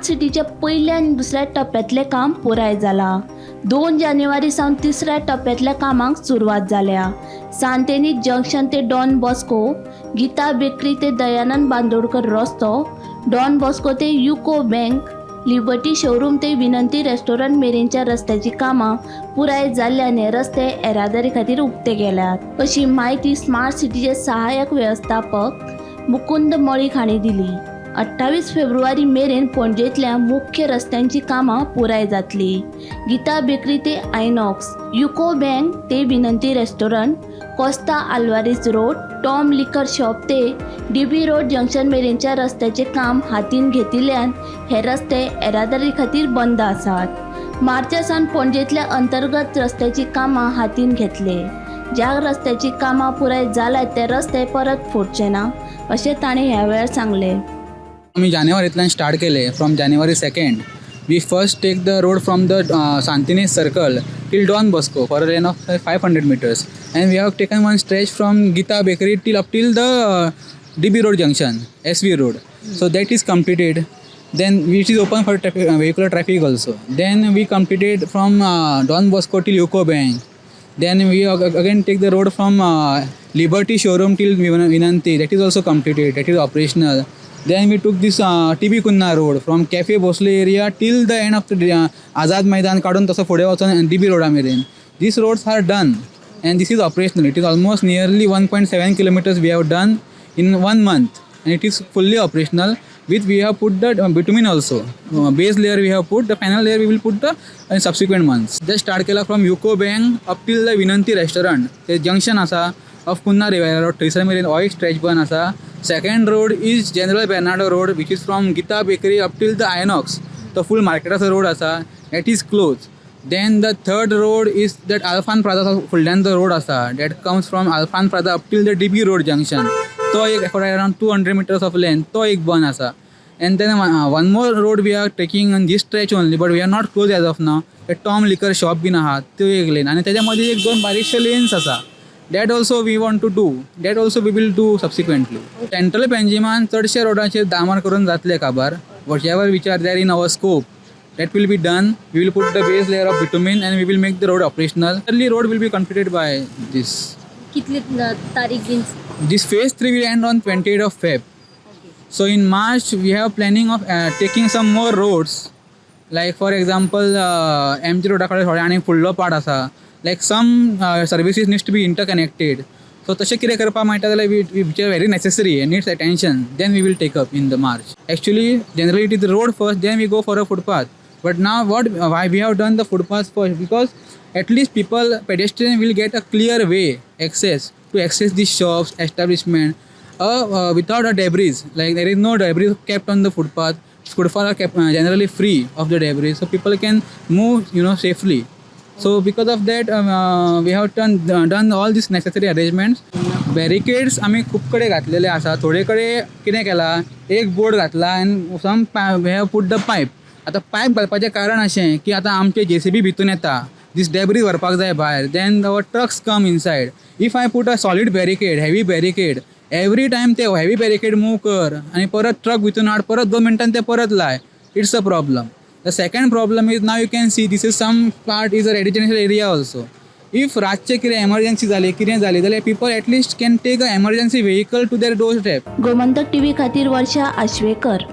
सिटीचे पहिल्या आणि दुसऱ्या टप्प्यातले काम पुराय जाला. 2 जानेवारी सावन तिसऱ्या टप्प्यातल्या कामाक सुरवात जाल्या. सांतेनीक जंक्शन ते डॉन बॉस्को, गीता बेकरी ते दयानंद बांदोडकर रस्तो, डॉन बॉस्को ते युको बँक, लिबर्टी शोरूम ते विनंती रेस्टॉरंट मेरेनच्या रस्त्याची कामां पुराय जाल्ल्याने रस्ते येरादारी खातीर उक्ते केल्यात अशी माहिती स्मार्ट सिटीचे सहाय्यक व्यवस्थापक मुकुंद मळीक हांणी दिली. 28 फेब्रुवारी मेरेन पणजेंतल्या मुख्य रस्त्यांची कामां पुराय जातली. गीता बेकरी ते आयनॉक्स, युको बँक ते विनंती restaurant, Costa Alvares road, Tom लिकर शॉप ते डीबी रोड जंक्शन मेरेनच्या रस्त्याचे काम हातीन घेतिल्ल्यान हे रस्ते येरादारी खातीर बंद आसात. मार्चा सावन पणजेंतल्या अंतर्गत रस्त्याची कामां हातीन घेतले. ज्या रस्त्याची कामां पुराय जाल्यात ते रस्ते परत फोडचे ना अशें ताणें ह्या वेळार सांगले. आम्ही जानेवारीतल्यान स्टार्ट केले. From January 2nd we first take the road from the Santinis circle till Don Bosco for a lane of 500 meters, and we have taken one stretch from Gita Bakery till the DB Road junction, SV Road. So that is completed. Then which is open for vehicular traffic also. Then we completed from Don Bosco till Yuko Bank. Then we again take the road from Liberty showroom till Vinanti. That is also completed. That is operational. Then we took this TB Kunna road from Cafe Bosle area till the end of the Azad Maidan काढून तसं पुढे वचून DB रोडा मेरेन. These roads are done and this is operational. It is almost nearly 1.7 kilometers we have done in 1 month and it is fully operational. With we have put the bitumen also. Base layer we have put, the final layer we will put the in subsequent months. Just start केला from Yuko Bank up till the Vinanti restaurant. ते junction असा of Kunna Rivera road थंयसर मेरेन हो एक stretch बन असा. Second road is General Bernardo road which is from Gita Bakery up till the Inox. The full marketaचा road असा that is closed. Then the third road is that Alfan Plaza फुडल्यान road असा that comes from Alfan Plaza up till the DB road junction. तो एक for around 200 meters of length तो एक बन असा. And then one more road we are taking on this stretch only, but we are not closed as of now. A Tom liquor shop बीन आहा तो एक lane आणि त्याच्यामध्ये एक 2 बारीकशे लेन्स असा. That also we want to do. That also we will do subsequently. Central Panjiman चडशे रोडाचेर डामर करून जातले काबार. Whatever which are there in our scope, that will be done. We will put the base layer of bitumen and we will make the road operational. Early road will be completed by this. कितली तारीख दिन? This phase 3 will end on 28th of Feb. So in March we have planning of taking some more roads. Like for example, MG road कडे थोडे आणि फुडलो part आसा. Like some services needs to be interconnected. So तशें कितें करपा मेळटा जाल्यार which are very necessary and needs attention, then we will take up in the March. Actually, generally it is the road first, then we go for a footpath. But now why we have done the footpath first? Because at least pedestrian will get a clear way to access these shops, establishment, without a debris. Like there is no debris kept on the footpath. Footpaths are kept generally free of the debris, so people can move, safely. So because of that we have done all these necessary arrangements. Barricades आम्ही खूप कडे घातलेले आसा. थोडे कडे कितें केला, एक बोर्ड घातला and some we have put the pipe. आता पायप घालपाचें कारण अशें की आतां आमचे JCB भितून येता, this debris व्हरपाक जाय भायर, then our trucks come inside. If I put a solid barricade, heavy barricade, every time ते heavy barricade move कर आणि परत ट्रक भितून हाड, परत 2 मिनटांनी ते परत लाय, it's a problem. The second problem is now you can see this is some part is a residential area also. If रातचे कितें emergency जाली जाल्यार people at least can take a emergency vehicle to their doorstep. Gomantak TV खातीर वर्षा आश्वेकर.